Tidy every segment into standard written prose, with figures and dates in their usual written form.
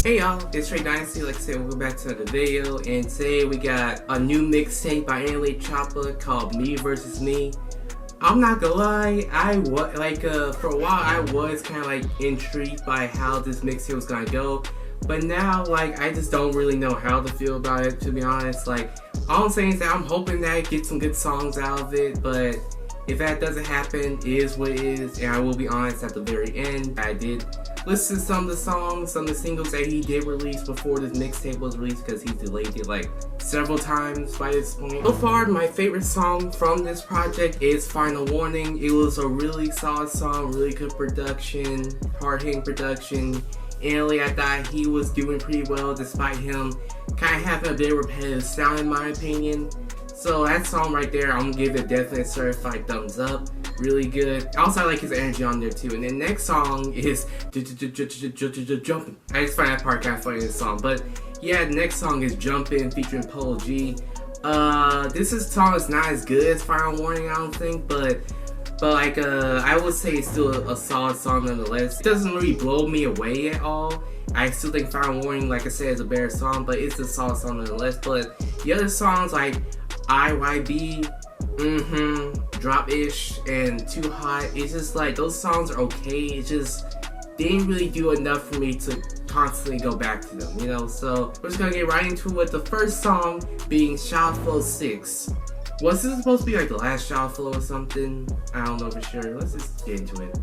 Hey y'all, it's Trey Dynasty. Like I said, welcome back to another video, and today we got a new mixtape by NLE Choppa called Me Versus Me. I'm not gonna lie, for a while I was kind of like intrigued by how this mixtape was gonna go, but now I just don't really know how to feel about it, to be honest. All I'm saying is that I'm hoping that I get some good songs out of it, but if that doesn't happen, it is what it is. And I will be honest, at the very end, I did listen to some of the songs, some of the singles that he did release before this mixtape was released, because he delayed it several times by this point. So far, my favorite song from this project is Final Warning. It was a really solid song, really good production, hard-hitting production. NLE, I thought he was doing pretty well despite him kind of having a bit of repetitive sound in my opinion. So that song right there, I'm gonna give it definitely a certified thumbs up. Really good. Also, I like his energy on there too. And the next song is Jumpin'. I just find that part kind of funny in the song. But yeah, the next song is Jumpin' featuring Polo G. This song is not as good as Final Warning, I don't think, but I would say it's still a solid song nonetheless. It doesn't really blow me away at all. I still think Final Warning, like I said, is a better song, but it's a solid song nonetheless. But the other songs like IYB, Drop-ish, and Too Hot, it's just those songs are okay. It just didn't really do enough for me to constantly go back to them, you know? So we're just gonna get right into it with the first song being Choppa 6. Was this supposed to be the last Choppa or something? I don't know for sure. Let's just get into it.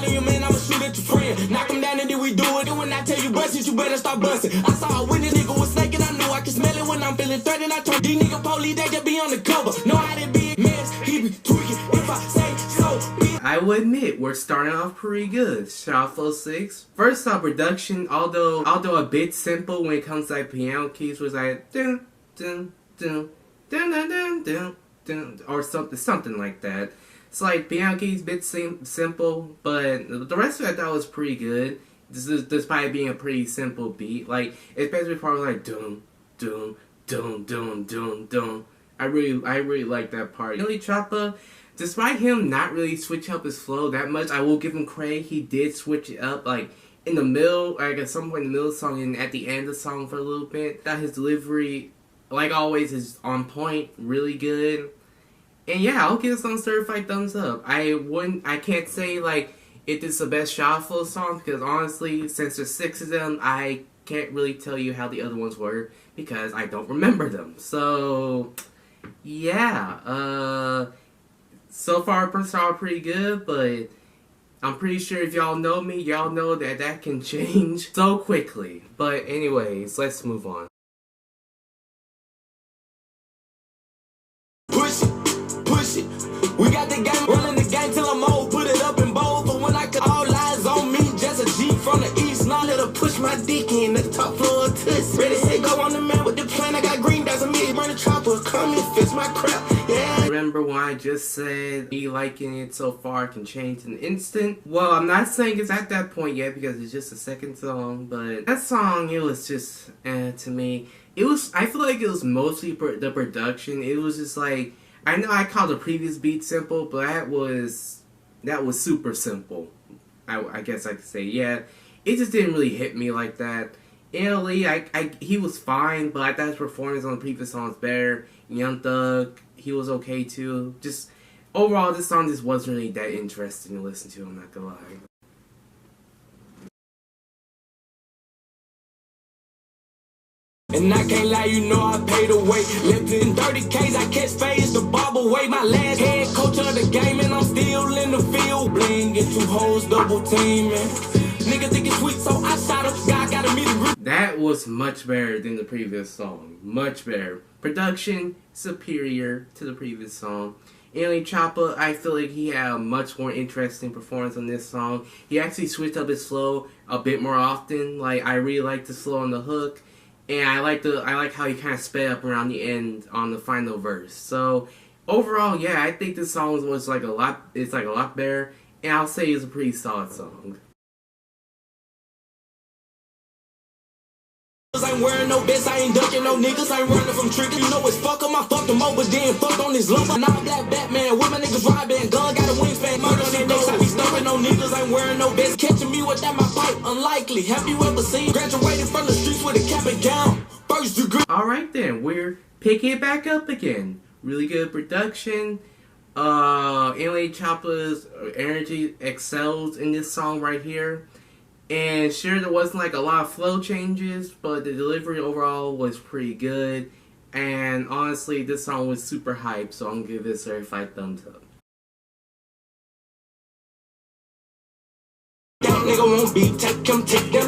You man, I'ma shoot at your friend. Knock him down and then we do it. And when I tell you bust it, you better start busting. I saw a winning nigga was naked. I knew I could smell it when I'm feeling threatened. I told these nigga police they just be on the cover. Know how they be mess, he be tweaking. If I say so, I will admit, we're starting off pretty good. Choppa 6. First off, production, although a bit simple when it comes to piano keys, was dun dun dun dun dun dun dun dun, or something like that. It's piano keys, bit simple, but the rest of it I thought was pretty good. Despite being a pretty simple beat, especially part of dum dum dum dum dum dum. I really like that part. NLE Choppa, despite him not really switching up his flow that much, I will give him credit. He did switch it up in the middle, at some point in the middle of the song and at the end of the song for a little bit. That his delivery, like always, is on point, really good. And yeah, I'll give this song certified thumbs up. I can't say if this is the best Choppa song, because honestly, since there's 6 of them, I can't really tell you how the other ones were because I don't remember them. So yeah, so far pretty good, but I'm pretty sure if y'all know me, y'all know that can change so quickly. But anyways, let's move on. we got the game running the game till I'm old. Put it up in bold, but when I could all eyes on me, just a G from the east. Now let her push my dick in the top floor of Tuss. Ready, set, go on the man with the plan. I got green dots on me, run the chopper, come and fix my crap. Yeah. Remember when I just said me liking it so far can change in an instant? Well, I'm not saying it's at that point yet because it's just the second song, but that song, it was just to me. I feel like it was mostly the production. It was just I know I called the previous beat simple, but that was super simple. I guess I could say, yeah. It just didn't really hit me like that. NLE, he was fine, but I thought his performance on the previous song was better. Young Thug, he was okay too. Just overall, this song just wasn't really that interesting to listen to. I'm not gonna lie. And I can't lie, you know I paid away. Left in 30Ks, I catch phase the bob away. My last head coach of the game, and I'm still in the field. Bling, get 2 hoes, double teaming. Nigga think it's sweet, so I shot him. God got a meeting. That was much better than the previous song. Much better. Production, superior to the previous song. NLE Choppa, I feel like he had a much more interesting performance on this song. He actually switched up his flow a bit more often. I really like the flow on the hook. And I like how he kind of sped up around the end on the final verse. So overall, yeah, I think this song was a lot better, and I'll say it's a pretty solid song. I ain't wearing no best, I ain't ducking no niggas, I ain't running from triggers. You know it's fuck 'em, I fucked 'em over, then fucked on this lumber. Now I'm black Batman, with my niggas robbing, gun got a wingspan, murder on their necks, I be stumping on niggas, I ain't wearing no vest. Catching me without my pipe, unlikely. Have you ever seen graduated from the streets with a cap and gown? First degree. Alright then, we're picking it back up again. Really good production. NLE Choppa's energy excels in this song right here. And sure, there wasn't like a lot of flow changes, but the delivery overall was pretty good. And honestly, this song was super hype, so I'm gonna give this a certified thumbs up. That nigga won't be, take him.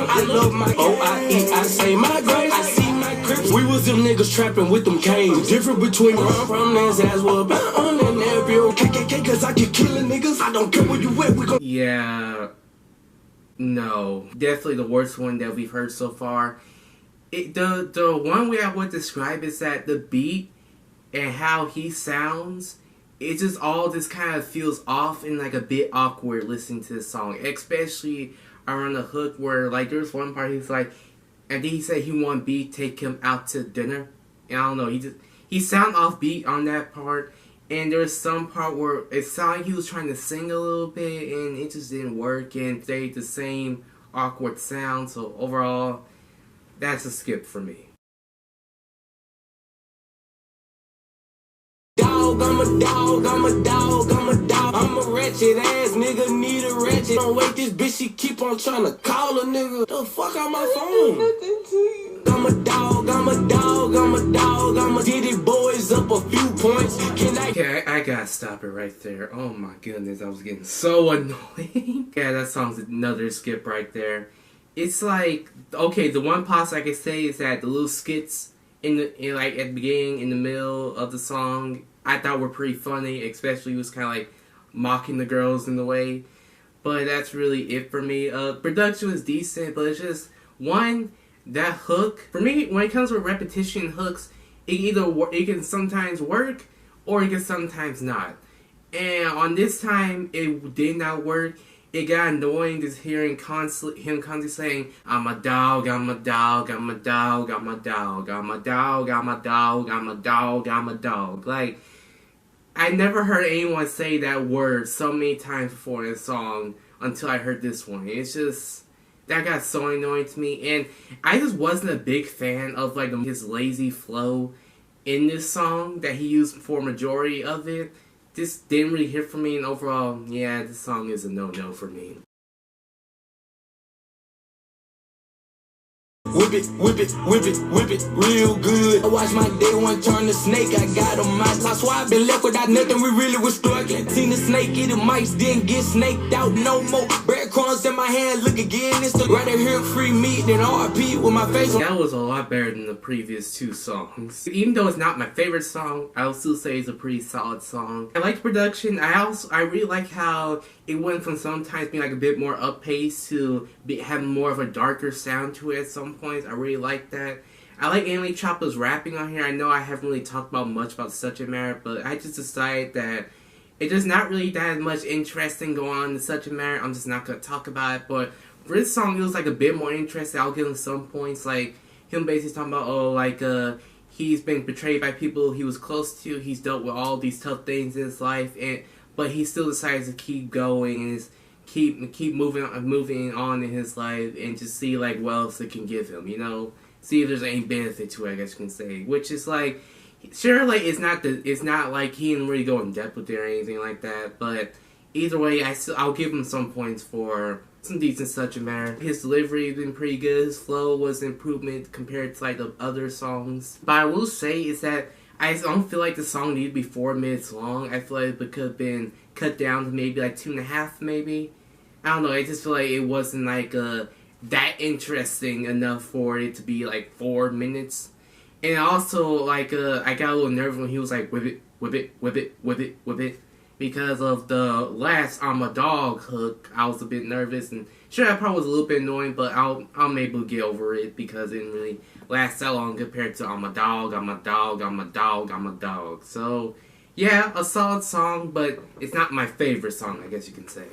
I love my OIE, I say my grace, I see my crips. We was them niggas trapping with them canes. Different between run from this ass well, but on and every KKK, cause I keep killing niggas. I don't care where you at, we gon' Yeah, no, definitely the worst one that we've heard so far. The one way I would describe is that the beat and how he sounds, it just all just kind of feels off and like a bit awkward listening to this song, especially around the hook where like there's one part he's like, and then he said he want B take him out to dinner, and I don't know, he sound offbeat on that part, and there's some part where it sounded like he was trying to sing a little bit and it just didn't work and stayed the same awkward sound. So overall, that's a skip for me. Dog, I'm a dog, I'm a dog, I'm a dog. I'm a ratchet ass nigga, need a ratchet. Don't wait, this bitch, she keep on trying to call a nigga. The fuck out my phone? I'm a dog, I'm a dog, I'm a dog, I'm a Diddy boys up a few points. Okay, I gotta stop it right there. Oh my goodness, I was getting so annoying. Yeah, that song's another skip right there. It's like, okay, the one positive I can say is that the little skits like at the beginning, in the middle of the song, I thought were pretty funny, especially it was kind of like mocking the girls in the way. But that's really it for me. Production was decent, but it's just, one, that hook, for me, when it comes to repetition hooks, it can sometimes work, or it can sometimes not. And on this time, it did not work. It got annoying just hearing him constantly saying, I'm a dog, I'm a dog, I'm a dog, I'm a dog, I'm a dog, I'm a dog, I'm a dog, I'm a dog. Like, I never heard anyone say that word so many times before in a song until I heard this one. It's just, that got so annoying to me. And I just wasn't a big fan of like his lazy flow in this song that he used for majority of it. This didn't really hit for me, and overall, yeah, this song is a no-no for me. Whip it, whip it, whip it, whip it, real good. I watch my day one turn to snake, I got on my top. So I been left without nothing, we really was struggling. Seen the snake eat the mice, didn't get snaked out no more. Breadcrumbs in my hand, look again, it's the right here, free meat, then RP with my face on. That was a lot better than the previous two songs. Even though it's not my favorite song, I'll still say it's a pretty solid song. I like the production. I really like how it went from sometimes being like a bit more up-paced to having more of a darker sound to it at some points. I really like that. I like NLE Choppa's rapping on here. I know I haven't really talked about much about the subject matter, but I just decided that it's just not really that much interesting going on in the subject matter. I'm just not going to talk about it, but for this song, it was like a bit more interesting. I'll give him some points, like him basically talking about, oh, like, he's been betrayed by people he was close to. He's dealt with all these tough things in his life, but he still decides to keep going and keep moving on in his life and just see like what else it can give him, you know, see if there's any benefit to it, I guess you can say. Which is like, sure, like it's not like he didn't really go in depth with it or anything like that, but either way, I'll give him some points for some decent subject matter. His delivery has been pretty good. His flow was an improvement compared to like the other songs. But I will say is that I don't feel like the song needed to be 4 minutes long. I feel like it could have been cut down to maybe like 2.5 maybe. I don't know, I just feel like it wasn't like that interesting enough for it to be like 4 minutes. And also like I got a little nervous when he was like whip it, whip it, whip it, whip it, whip it. Because of the last I'm a dog hook, I was a bit nervous, and sure that part was a little bit annoying, but I'm able to get over it because it didn't really last that long compared to I'm a dog, I'm a dog, I'm a dog, I'm a dog. So yeah, a solid song, but it's not my favorite song, I guess you can say.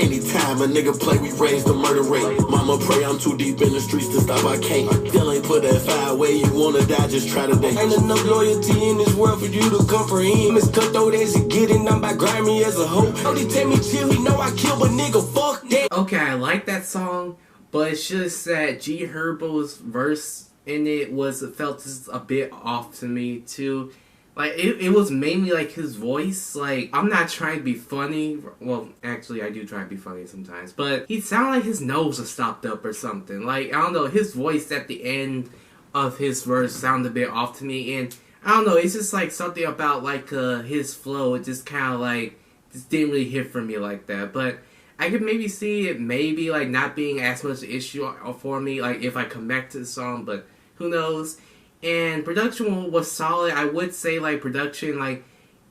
Anytime a nigga play, we raise the murder rate. Mama pray I'm too deep in the streets to stop, I can't. Still ain't put that fire away. way you wanna die, just try today. Ain't enough loyalty in this world for you to comprehend. I'm as cutthroat as it get, and I'm by grimy as a hoe. Only tell me chill, he know I kill, but nigga, fuck that. Okay, I like that song, but it's just that G Herbo's verse in it felt just a bit off to me too. Like it was mainly like his voice. Like, I'm not trying to be funny. Well, actually, I do try to be funny sometimes. But he sounded like his nose was stopped up or something. Like, I don't know. His voice at the end of his verse sounded a bit off to me. And I don't know. It's just like something about like his flow. It just kind of like just didn't really hit for me like that. But I could maybe see it maybe like not being as much an issue for me. Like if I come back to the song, but who knows. And production was solid. I would say like production, like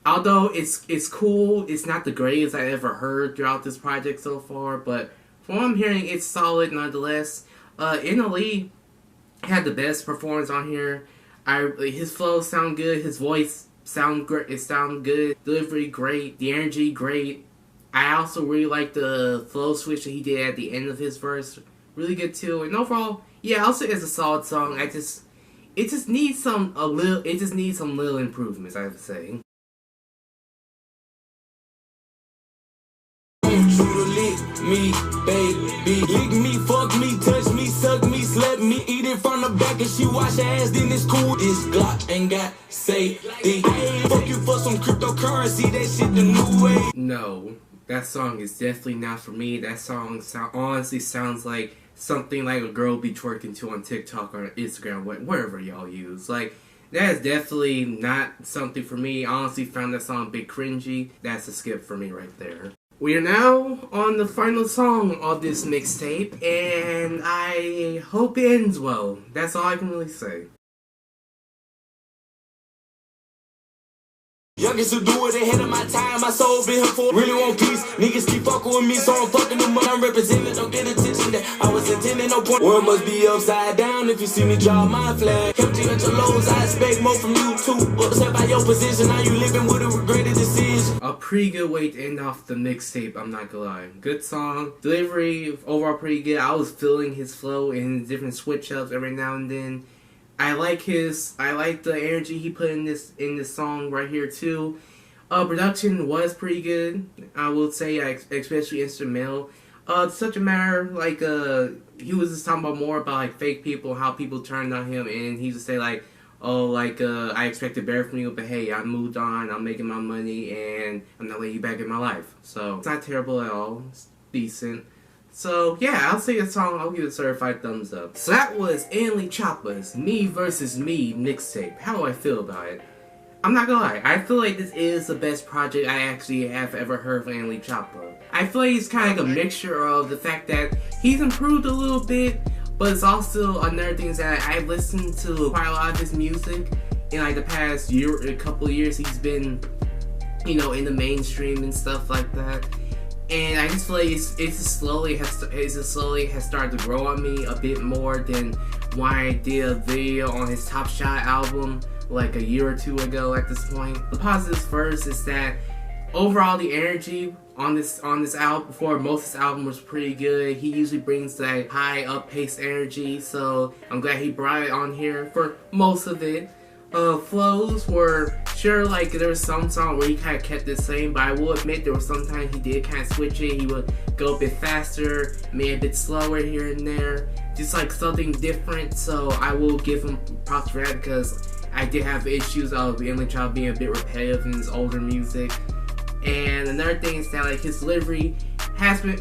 although it's cool, it's not the greatest I ever heard throughout this project so far. But from what I'm hearing, it's solid nonetheless. NLE had the best performance on here. His flow sound good. His voice sound great. It sound good. Delivery great. The energy great. I also really like the flow switch that he did at the end of his verse. Really good too. And overall, yeah, I'll say it's a solid song. It just needs some little improvements, I would say. Me, baby, lick me, fuck me, touch me, suck me, slap me, eat it from the back, and she wash her ass, then it's cool. This Glock ain't got safety. Fuck you for some cryptocurrency, that shit the new way. No, that song is definitely not for me. That song honestly sounds like something like a girl be twerking to on TikTok or Instagram, wherever y'all use. Like, that is definitely not something for me. I honestly found that song a bit cringy. That's a skip for me right there. We are now on the final song of this mixtape, and I hope it ends well. That's all I can really say. Youngest to do it ahead of my time, my soul been here for really want peace. Niggas keep fucking with me, so I'm fucking them up. I'm representing, don't get attention that I was intending, no point. World must be upside down if you see me draw my flag. Empty at your lows, I expect more from you too. Upset by your position, now you living with a regretted decision. A pretty good way to end off the mixtape, I'm not gonna lie. Good song, delivery, overall pretty good. I was feeling his flow and different switch ups every now and then. I like the energy he put in this song right here too. Production was pretty good. I will say, especially instrumental. Such a matter like he was just talking about more about like fake people, how people turned on him, and he just say like, oh, like I expected better from you, but hey, I moved on. I'm making my money, and I'm not letting you back in my life. So it's not terrible at all. It's decent. So, yeah, I'll say the song, I'll give it a certified thumbs up. So that was NLE Choppa's Me vs. Me mixtape. How do I feel about it? I'm not gonna lie, I feel like this is the best project I actually have ever heard from NLE Choppa. I feel like it's kind of like a mixture of the fact that he's improved a little bit, but it's also another thing is that I've listened to quite a lot of his music in like the past a couple of years. He's been, you know, in the mainstream and stuff like that. And I just feel like it just slowly has started to grow on me a bit more than when I did a video on his Top Shot album like a year or two ago at this point. The positives first is that overall the energy on this album, before most of this album, was pretty good. He usually brings that high up-paced energy, so I'm glad he brought it on here for most of it. Flows were sure, like there was some song where he kind of kept the same, but I will admit there was sometimes he did kind of switch it. He would go a bit faster, maybe a bit slower here and there, just like something different. So I will give him props for that, because I did have issues of NLE Choppa being a bit repetitive in his older music. And another thing is that like his delivery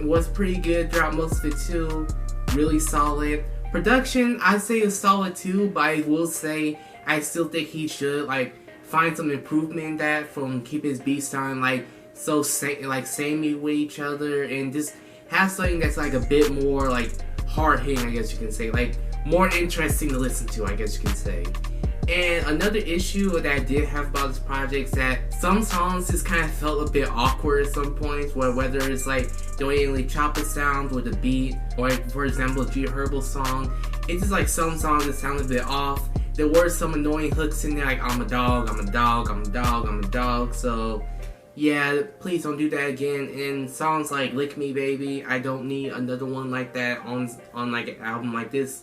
was pretty good throughout most of it too, really solid. Production, I'd say is solid too, but I will say I still think he should like find some improvement in that, from keeping his beats sounding like so samey with each other, and just have something that's like a bit more like hard hitting, I guess you can say, like more interesting to listen to, I guess you can say. And another issue that I did have about this project is that some songs just kind of felt a bit awkward at some points, whether it's like the way NLE Choppa sounds with the beat, or like, for example, G Herbo's song. It's just like some songs that sound a bit off. There were some annoying hooks in there, like I'm a dog, I'm a dog, I'm a dog, I'm a dog. So yeah, please don't do that again. And songs like Lick Me Baby, I don't need another one like that on like an album like this.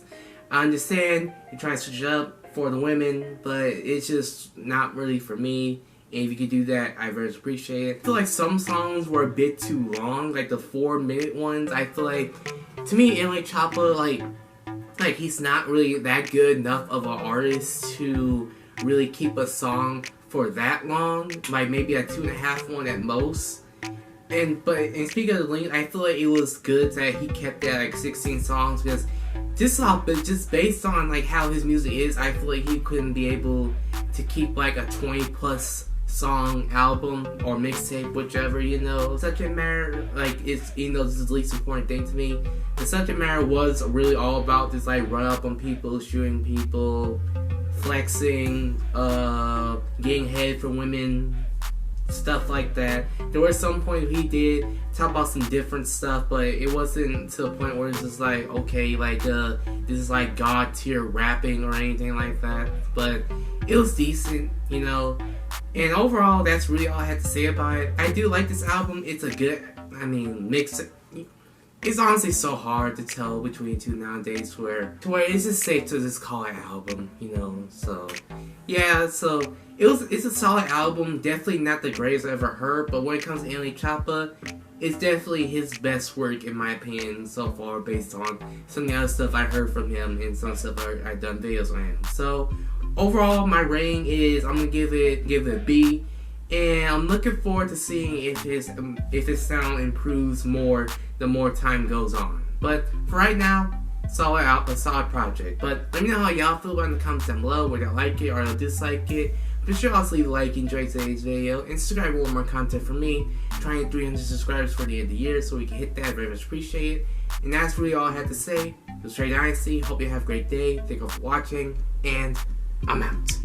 I understand you're trying to switch it up, for the women, but it's just not really for me. And if you could do that, I very much appreciate it. I feel like some songs were a bit too long, like the 4-minute ones. I feel like, to me, NLE Choppa, like he's not really that good enough of an artist to really keep a song for that long. Like maybe a 2.5 one at most. And speaking of the length, I feel like it was good that he kept that like 16 songs, because just based on like how his music is, I feel like he couldn't be able to keep like a 20+ song album or mixtape, whichever, you know. Subject matter, like, it's, you know, this is the least important thing to me. The subject matter was really all about this like run up on people, shooting people, flexing, getting head for women, stuff like that. There were some points he did talk about some different stuff, but it wasn't to the point where it's just like, okay, like this is like god tier rapping or anything like that. But it was decent, you know. And overall, that's really all I had to say about it. I do like this album. It's a good, mix. It's honestly so hard to tell between two nowadays, where it's just safe to just call it an album, you know. So yeah, so it's a solid album. Definitely not the greatest I've ever heard, but when it comes to NLE Choppa, it's definitely his best work in my opinion so far, based on some of the other stuff I heard from him and some stuff I've done videos on him. So overall, my rating is, I'm gonna give it a B, and I'm looking forward to seeing if his sound improves more the more time goes on. But for right now, a solid project. But let me know how y'all feel about it in the comments down below, whether y'all like it or dislike it. Be sure also leave a like, enjoy today's video, and subscribe for more content from me. Trying 300 subscribers for the end of the year, so we can hit that. Very much appreciate it. And that's really all I had to say. It was Trey Dynasty. Hope you have a great day. Thank you for watching, and I'm out.